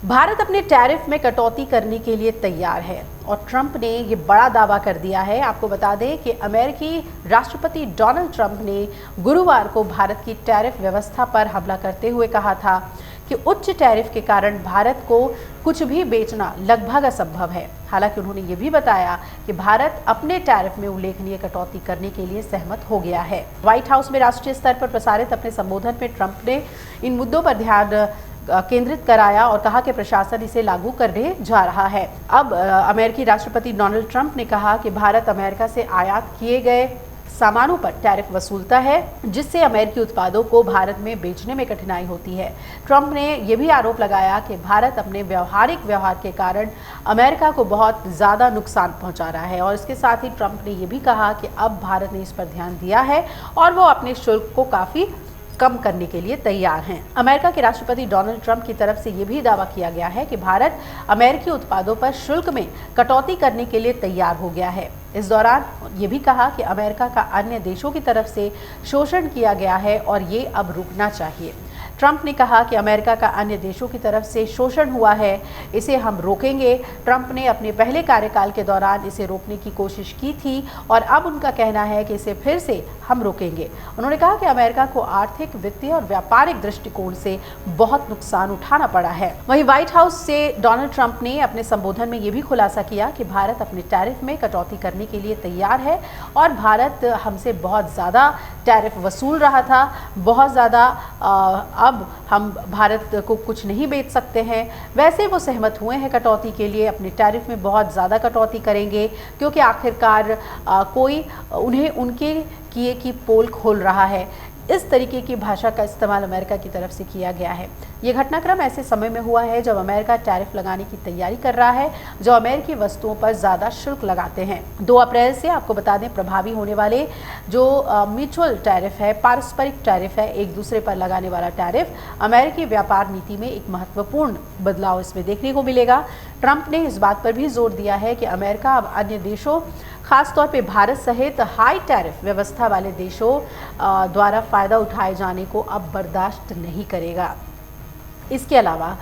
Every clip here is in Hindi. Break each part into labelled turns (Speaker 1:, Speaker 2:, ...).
Speaker 1: भारत अपने टैरिफ में कटौती करने के लिए तैयार है और ट्रंप ने ये बड़ा दावा कर दिया है। आपको बता दें कि अमेरिकी राष्ट्रपति डोनाल्ड ट्रंप ने गुरुवार को भारत की टैरिफ व्यवस्था पर हमला करते हुए कहा था कि उच्च टैरिफ के कारण भारत को कुछ भी बेचना लगभग असंभव है। हालांकि उन्होंने ये भी बताया कि भारत अपने टैरिफ में उल्लेखनीय कटौती करने के लिए सहमत हो गया है। व्हाइट हाउस में राष्ट्रीय स्तर पर प्रसारित अपने संबोधन में ट्रंप ने इन मुद्दों पर ध्यान केंद्रित कराया और कहा कि प्रशासन इसे लागू करने जा रहा है। अब अमेरिकी राष्ट्रपति डोनाल्ड ट्रंप ने कहा कि भारत अमेरिका से आयात किए गए सामानों पर टैरिफ वसूलता है, जिससे अमेरिकी उत्पादों को भारत में बेचने में कठिनाई होती है। ट्रंप ने यह भी आरोप लगाया कि भारत अपने व्यावहारिक व्यवहार के कारण अमेरिका को बहुत ज़्यादा नुकसान पहुंचा रहा है और इसके साथ ही ट्रंप ने यह भी कहा कि अब भारत ने इस पर ध्यान दिया है और वो अपने शुल्क को काफ़ी कम करने के लिए तैयार हैं। अमेरिका के राष्ट्रपति डोनाल्ड ट्रंप की तरफ से यह भी दावा किया गया है कि भारत अमेरिकी उत्पादों पर शुल्क में कटौती करने के लिए तैयार हो गया है। इस दौरान ये भी कहा कि अमेरिका का अन्य देशों की तरफ से शोषण किया गया है और ये अब रुकना चाहिए। ट्रंप ने कहा कि अमेरिका का अन्य देशों की तरफ से शोषण हुआ है, इसे हम रोकेंगे। ट्रंप ने अपने पहले कार्यकाल के दौरान इसे रोकने की कोशिश की थी और अब उनका कहना है कि इसे फिर से हम रोकेंगे। उन्होंने कहा कि अमेरिका को आर्थिक, वित्तीय और व्यापारिक दृष्टिकोण से बहुत नुकसान उठाना पड़ा है। वहीं व्हाइट हाउस से डोनाल्ड ट्रंप ने अपने संबोधन में ये भी खुलासा किया कि भारत अपने टैरिफ में कटौती करने के लिए तैयार है और भारत हमसे बहुत ज़्यादा टैरिफ वसूल रहा था, बहुत ज़्यादा। अब हम भारत को कुछ नहीं बेच सकते हैं। वैसे वो सहमत हुए हैं कटौती के लिए, अपने टैरिफ में बहुत ज़्यादा कटौती करेंगे क्योंकि आखिरकार कोई उन्हें उनके किए की पोल खोल रहा है। इस तरीके की भाषा का इस्तेमाल अमेरिका की तरफ से किया गया है। ये घटनाक्रम ऐसे समय में हुआ है जब अमेरिका टैरिफ लगाने की तैयारी कर रहा है, जो अमेरिकी वस्तुओं पर ज़्यादा शुल्क लगाते हैं। 2 अप्रैल से आपको बता दें प्रभावी होने वाले जो म्यूचुअल टैरिफ है, पारस्परिक टैरिफ है, एक दूसरे पर लगाने वाला टैरिफ, अमेरिकी व्यापार नीति में एक महत्वपूर्ण बदलाव इसमें देखने को मिलेगा। ट्रंप ने इस बात पर भी जोर दिया है कि अमेरिका अब अन्य देशों, खासतौर पे भारत सहित हाई टैरिफ व्यवस्था वाले देशों द्वारा फ़ायदा उठाए जाने को अब बर्दाश्त नहीं करेगा। इसके अलावा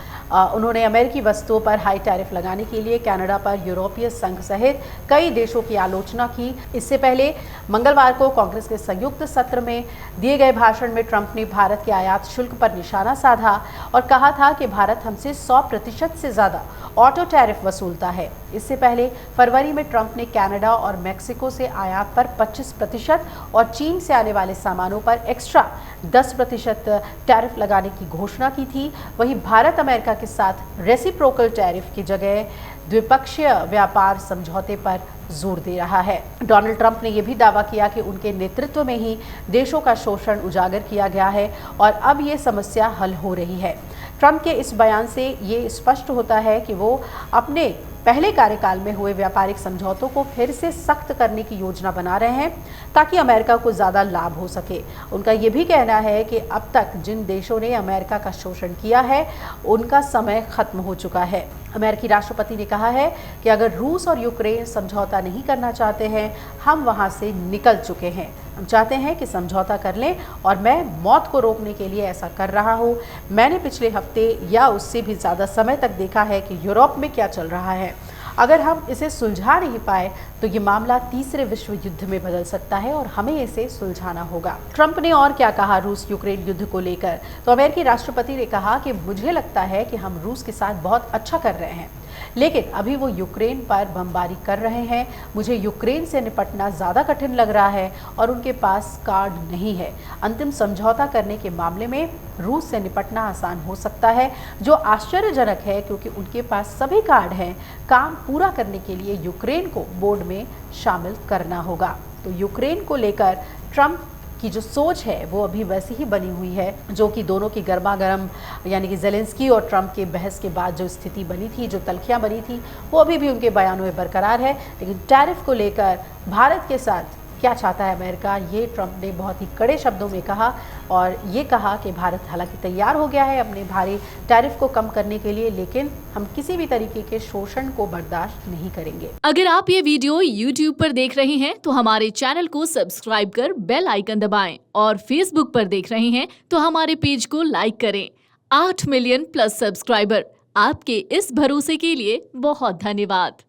Speaker 1: उन्होंने अमेरिकी वस्तुओं पर हाई टैरिफ लगाने के लिए कनाडा पर यूरोपीय संघ सहित कई देशों की आलोचना की। इससे पहले मंगलवार को कांग्रेस के संयुक्त सत्र में दिए गए भाषण में ट्रंप ने भारत के आयात शुल्क पर निशाना साधा और कहा था कि भारत हमसे 100% से ज़्यादा ऑटो टैरिफ वसूलता है। इससे पहले फरवरी में ट्रंप ने कनाडा और मेक्सिको से आयात पर 25% और चीन से आने वाले सामानों पर एक्स्ट्रा 10% टैरिफ लगाने की घोषणा की थी। वहीं भारत अमेरिका के साथ रेसिप्रोकल टैरिफ की जगह द्विपक्षीय व्यापार समझौते पर जोर दे रहा है। डोनाल्ड ट्रंप ने यह भी दावा किया कि उनके नेतृत्व में ही देशों का शोषण उजागर किया गया है और अब ये समस्या हल हो रही है। ट्रंप के इस बयान से ये स्पष्ट होता है कि वो अपने पहले कार्यकाल में हुए व्यापारिक समझौतों को फिर से सख्त करने की योजना बना रहे हैं ताकि अमेरिका को ज़्यादा लाभ हो सके। उनका ये भी कहना है कि अब तक जिन देशों ने अमेरिका का शोषण किया है उनका समय खत्म हो चुका है। अमेरिकी राष्ट्रपति ने कहा है कि अगर रूस और यूक्रेन समझौता नहीं करना चाहते हैं, हम वहां से निकल चुके हैं। हम चाहते हैं कि समझौता कर लें और मैं मौत को रोकने के लिए ऐसा कर रहा हूं। मैंने पिछले हफ्ते या उससे भी ज़्यादा समय तक देखा है कि यूरोप में क्या चल रहा है। अगर हम इसे सुलझा नहीं पाए तो ये मामला तीसरे विश्व युद्ध में बदल सकता है और हमें इसे सुलझाना होगा। ट्रंप ने और क्या कहा रूस यूक्रेन युद्ध को लेकर, तो अमेरिकी राष्ट्रपति ने कहा कि मुझे लगता है कि हम रूस के साथ बहुत अच्छा कर रहे हैं, लेकिन अभी वो यूक्रेन पर बमबारी कर रहे हैं। मुझे यूक्रेन से निपटना ज़्यादा कठिन लग रहा है और उनके पास कार्ड नहीं है। अंतिम समझौता करने के मामले में रूस से निपटना आसान हो सकता है, जो आश्चर्यजनक है क्योंकि उनके पास सभी कार्ड हैं। काम पूरा करने के लिए यूक्रेन को बोर्ड में शामिल करना होगा। तो यूक्रेन को लेकर ट्रंप की जो सोच है वो अभी वैसी ही बनी हुई है जो कि दोनों की गर्मा गर्म यानी कि ज़ेलेंस्की और ट्रंप के बहस के बाद जो स्थिति बनी थी, जो तल्खियाँ बनी थी, वो अभी भी उनके बयानों में बरकरार है। लेकिन टैरिफ को लेकर भारत के साथ क्या चाहता है अमेरिका, ये ट्रंप ने बहुत ही कड़े शब्दों में कहा और ये कहा कि भारत हालांकि तैयार हो गया है अपने भारी टैरिफ को कम करने के लिए, लेकिन हम किसी भी तरीके के शोषण को बर्दाश्त नहीं करेंगे।
Speaker 2: अगर आप ये वीडियो YouTube पर देख रहे हैं तो हमारे चैनल को सब्सक्राइब कर बेल आइकन दबाएं और Facebook पर देख रहे हैं तो हमारे पेज को लाइक करें। 8 मिलियन प्लस सब्सक्राइबर, आपके इस भरोसे के लिए बहुत धन्यवाद।